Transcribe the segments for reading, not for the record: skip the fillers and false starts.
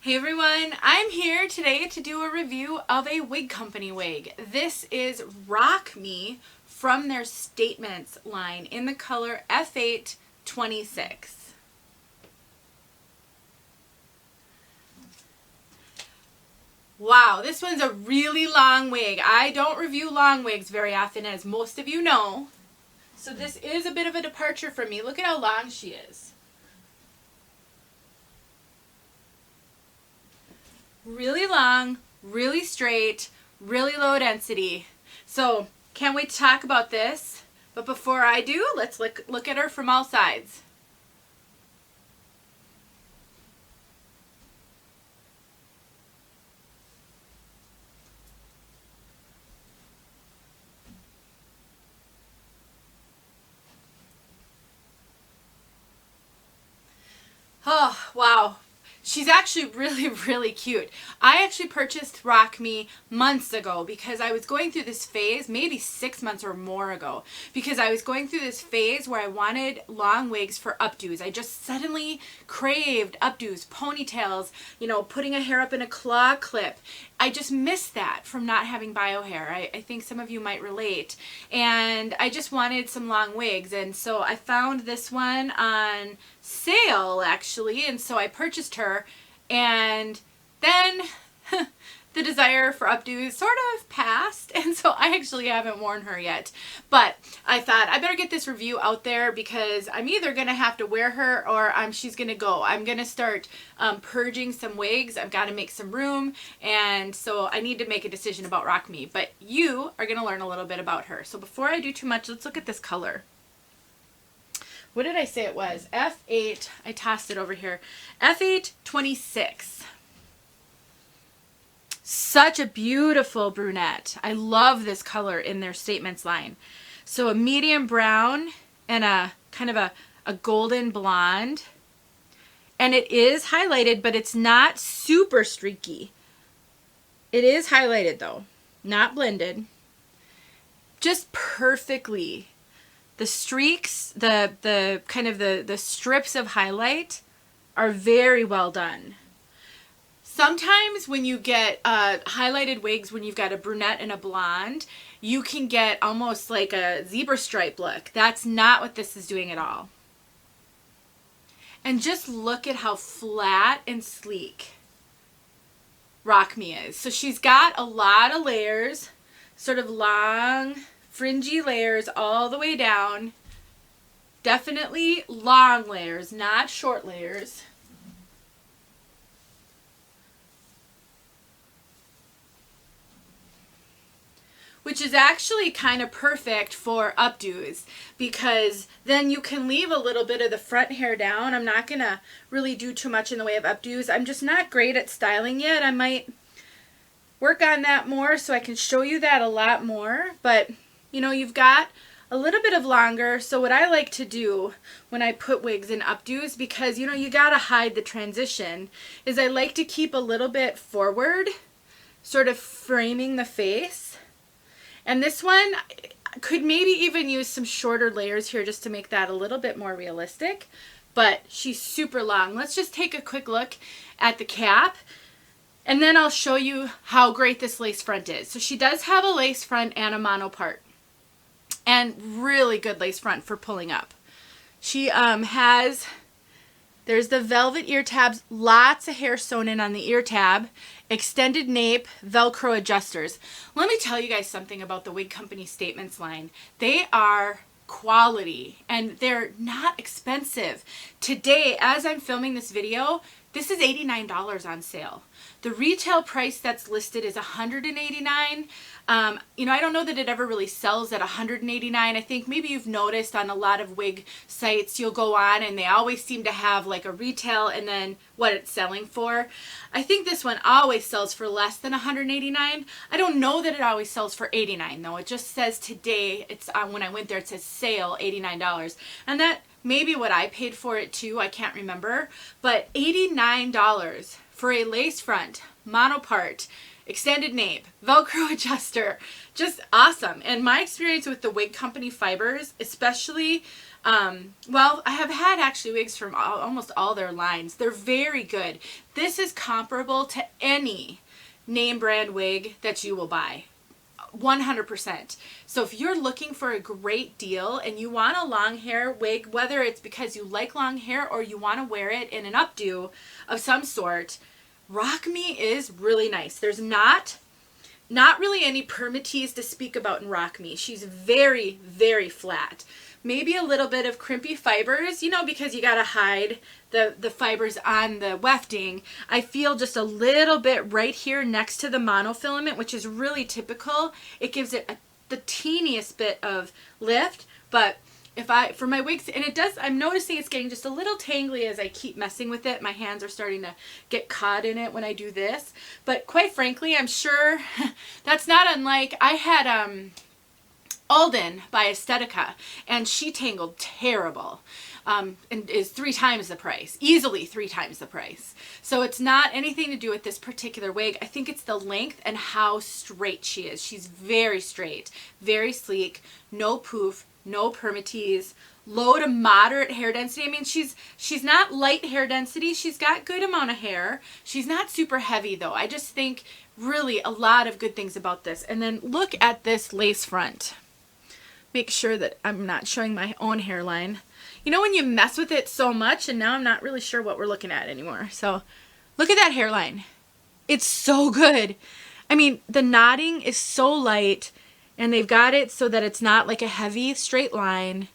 Hey everyone, I'm here today to do a review of a Wig Company wig. This is Rock Me from their Statements line in the color F826. Wow, this one's a really long wig. I don't review long wigs very often, as most of you know. So this is a bit of a departure for me. Look at how long she is. Really long, really straight, really low density. So can't wait to talk about this. But before I do, let's look at her from all sides. Oh, wow. She's actually really cute. I actually purchased Rock Me months ago because I was going through this phase, maybe 6 months or more ago, because I was going through this phase where I wanted long wigs for updos. I just suddenly craved updos, ponytails, you know, putting a hair up in a claw clip. I just missed that from not having bio hair. I think some of you might relate. And I just wanted some long wigs. And so I found this one on sale actually. And so I purchased her. And then the desire for updos sort of passed, and so I actually haven't worn her yet. But I thought I better get this review out there because I'm either going to have to wear her or she's going to go. I'm going to start purging some wigs. I've got to make some room, and so I need to make a decision about Rock Me. But you are going to learn a little bit about her. So before I do too much, let's look at this color. What did I say it was? F8. I tossed it over here. F826. Such a beautiful brunette. I love this color in their Statements line. So a medium brown and a kind of a golden blonde. And it is highlighted, but it's not super streaky. It is highlighted though, not blended. Just perfectly. The streaks, the kind of the strips of highlight are very well done. Sometimes when you get highlighted wigs, when you've got a brunette and a blonde, you can get almost like a zebra stripe look. That's not what this is doing at all. And just look at how flat and sleek Rock Me is. So she's got a lot of layers, sort of long, fringy layers all the way down. Definitely long layers, not short layers. Which is actually kind of perfect for updos because then you can leave a little bit of the front hair down. I'm not going to really do too much in the way of updos. I'm just not great at styling yet. I might work on that more so I can show you that a lot more. But, you know, you've got a little bit of longer. So what I like to do when I put wigs in updos, because, you know, you got to hide the transition, is I like to keep a little bit forward, sort of framing the face. And this one could maybe even use some shorter layers here just to make that a little bit more realistic. But she's super long. Let's just take a quick look at the cap. And then I'll show you how great this lace front is. So she does have a lace front and a mono part. And really good lace front for pulling up. She there's the velvet ear tabs, lots of hair sewn in on the ear tab, extended nape, Velcro adjusters. Let me tell you guys something about the Wig Company Statements line. They are quality and they're not expensive. Today, as I'm filming this video, this is $89 on sale. The retail price that's listed is $189. You know, I don't know that it ever really sells at $189. I think maybe you've noticed on a lot of wig sites, you'll go on and they always seem to have like a retail and then what it's selling for. I think this one always sells for less than $189. I don't know that it always sells for $89 though. It just says today, it's when I went there, it says sale $89. And that may be what I paid for it too. I can't remember. But $89 for a lace front, mono part, extended nape, Velcro adjuster, just awesome. And my experience with the Wig Company fibers, especially Well, I have had actually wigs from almost all their lines. They're very good. This is comparable to any name brand wig that you will buy. 100%. So if you're looking for a great deal and you want a long hair wig, whether it's because you like long hair or you want to wear it in an updo of some sort, Rock Me is really nice. There's not really any permatease to speak about in Rock Me. She's very, very flat. Maybe a little bit of crimpy fibers, you know, because you got to hide the fibers on the wefting. I feel just a little bit right here next to the monofilament, which is really typical. It gives it the teeniest bit of lift, but for my wigs, and it does, I'm noticing it's getting just a little tangly as I keep messing with it. My hands are starting to get caught in it when I do this. But quite frankly, I'm sure that's not unlike, I had Alden by Estetica, and she tangled terrible. And is 3 times the price, easily 3 times the price. So it's not anything to do with this particular wig. I think it's the length and how straight she is. She's very straight, very sleek, no poof, no permatease, low to moderate hair density. I mean, she's not light hair density. She's got good amount of hair. She's not super heavy though. I just think really a lot of good things about this. And then look at this lace front. Make sure that I'm not showing my own hairline. You know when you mess with it so much, and now I'm not really sure what we're looking at anymore. So look at that hairline. It's so good. I mean, the knotting is so light, and they've got it so that it's not like a heavy straight line.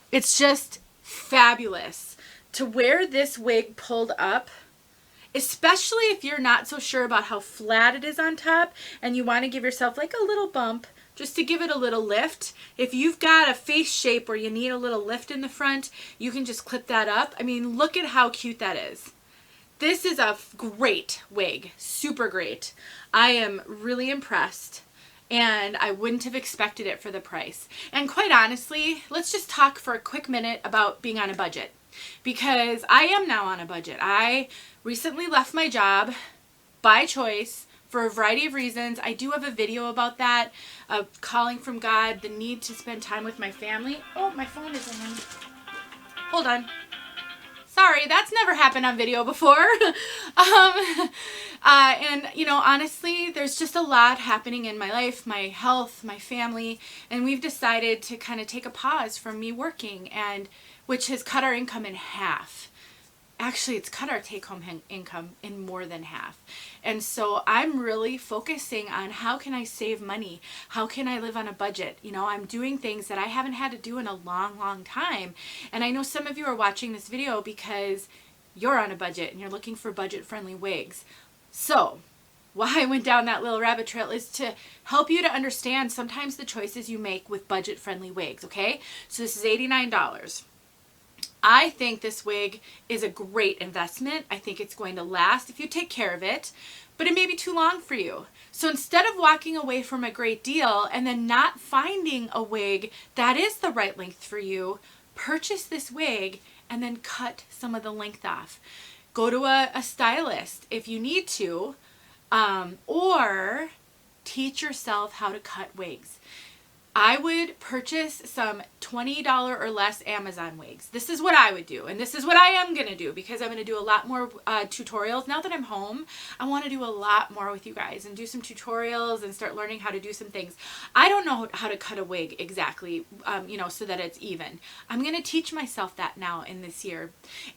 It's just fabulous. To wear this wig pulled up, especially if you're not so sure about how flat it is on top, and you want to give yourself like a little bump, just to give it a little lift. If you've got a face shape where you need a little lift in the front, you can just clip that up. I mean, look at how cute that is. This is a great wig, super great. I am really impressed, and I wouldn't have expected it for the price. And quite honestly, let's just talk for a quick minute about being on a budget, because I am now on a budget. I recently left my job by choice for a variety of reasons. I do have a video about that, calling from God, the need to spend time with my family. Oh, my phone is ringing. Hold on. Sorry, that's never happened on video before. And, you know, honestly, there's just a lot happening in my life, my health, my family, and we've decided to kind of take a pause from me working, and which has cut our income in half. Actually, it's cut our take-home income in more than half. And so I'm really focusing on how can I save money? How can I live on a budget? You know, I'm doing things that I haven't had to do in a long, long time. And I know some of you are watching this video because you're on a budget and you're looking for budget-friendly wigs. So why I went down that little rabbit trail is to help you to understand sometimes the choices you make with budget-friendly wigs, okay? So this is $89. I think this wig is a great investment. I think it's going to last if you take care of it, but it may be too long for you. So instead of walking away from a great deal and then not finding a wig that is the right length for you, purchase this wig and then cut some of the length off. Go to a stylist if you need to, or teach yourself how to cut wigs. I would purchase some $20 or less Amazon wigs. This is what I would do, and this is what I am going to do, because I'm going to do a lot more tutorials. Now that I'm home, I want to do a lot more with you guys and do some tutorials and start learning how to do some things. I don't know how to cut a wig exactly, you know, so that it's even. I'm going to teach myself that now in this year,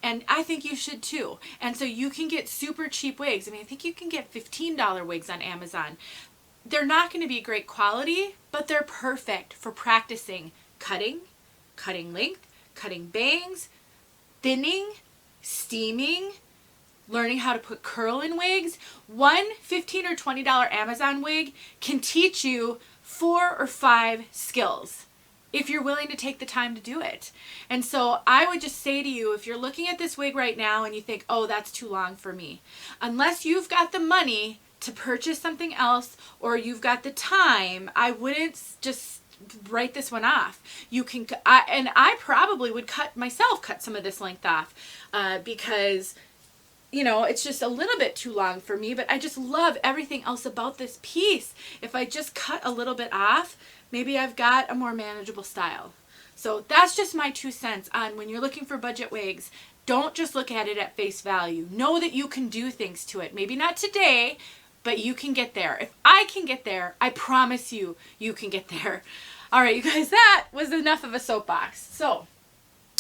and I think you should too. And so you can get super cheap wigs. I mean, I think you can get $15 wigs on Amazon. They're not going to be great quality, but they're perfect for practicing cutting length, cutting bangs, thinning, steaming, learning how to put curl in wigs. One $15 or $20 Amazon wig can teach you 4 or 5 skills if you're willing to take the time to do it. And so I would just say to you, if you're looking at this wig right now and you think, oh, that's too long for me, unless you've got the money to purchase something else or you've got the time, I wouldn't just write this one off. You can, and I probably would cut some of this length off because, you know, it's just a little bit too long for me, but I just love everything else about this piece. If I just cut a little bit off, maybe I've got a more manageable style. So that's just my 2 cents on when you're looking for budget wigs. Don't just look at it at face value. Know that you can do things to it. Maybe not today, but you can get there. If I can get there, I promise you, you can get there. All right, you guys, that was enough of a soapbox. So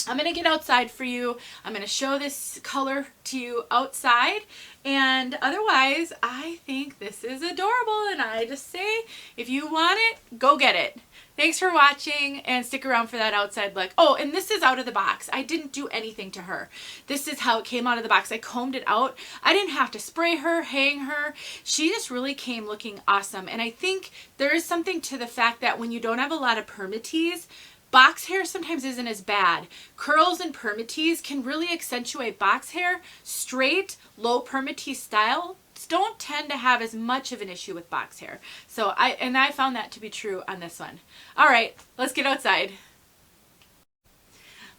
I'm going to get outside for you. I'm going to show this color to you outside. And otherwise, I think this is adorable. And I just say, if you want it, go get it. Thanks for watching, and stick around for that outside look. Oh, and this is out of the box. I didn't do anything to her. This is how it came out of the box. I combed it out. I didn't have to spray her, hang her. She just really came looking awesome. And I think there is something to the fact that when you don't have a lot of permatease, box hair sometimes isn't as bad. Curls and permatease can really accentuate box hair. Straight, low permatease style don't tend to have as much of an issue with box hair. So I found that to be true on this one. All right, let's get outside.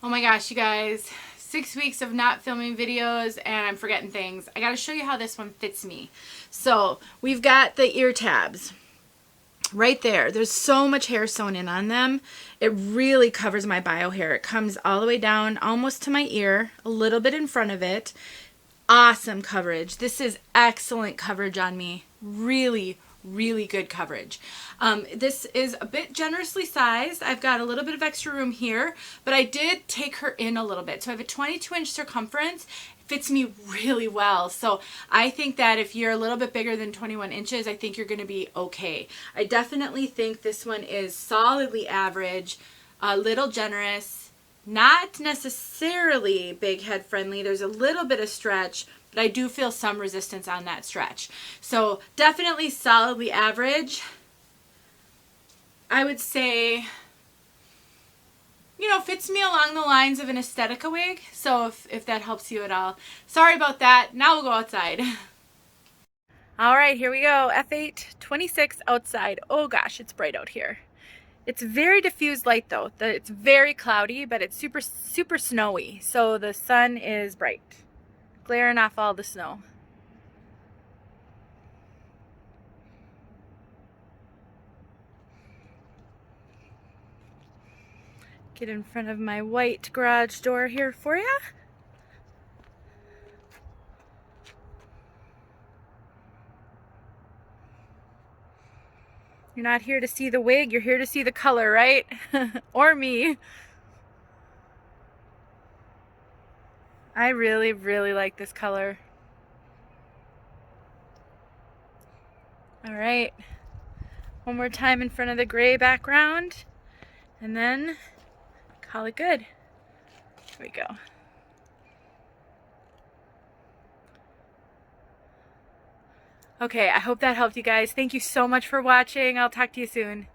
Oh my gosh, you guys, 6 weeks of not filming videos and I'm forgetting things. I got to show you how this one fits me. So we've got the ear tabs right there. There's so much hair sewn in on them. It really covers my bio hair. It comes all the way down almost to my ear, a little bit in front of it. Awesome coverage. This is excellent coverage on me. Really, really good coverage. This is a bit generously sized. I've got a little bit of extra room here, but I did take her in a little bit. So I have a 22-inch circumference. It fits me really well. So I think that if you're a little bit bigger than 21 inches, I think you're going to be okay. I definitely think this one is solidly average, a little generous. Not necessarily big head friendly. There's a little bit of stretch, but I do feel some resistance on that stretch. So definitely solidly average. I would say, you know, fits me along the lines of an Aesthetica wig. So if that helps you at all. Sorry about that. Now we'll go outside. All right, here we go. F826 outside. Oh gosh, it's bright out here. It's very diffused light though. It's very cloudy, but it's super, super snowy. So the sun is bright, glaring off all the snow. Get in front of my white garage door here for you. You're not here to see the wig, you're here to see the color, right? Or me. I really, really like this color. All right. One more time in front of the gray background, and then call it good. Here we go. Okay, I hope that helped you guys. Thank you so much for watching. I'll talk to you soon.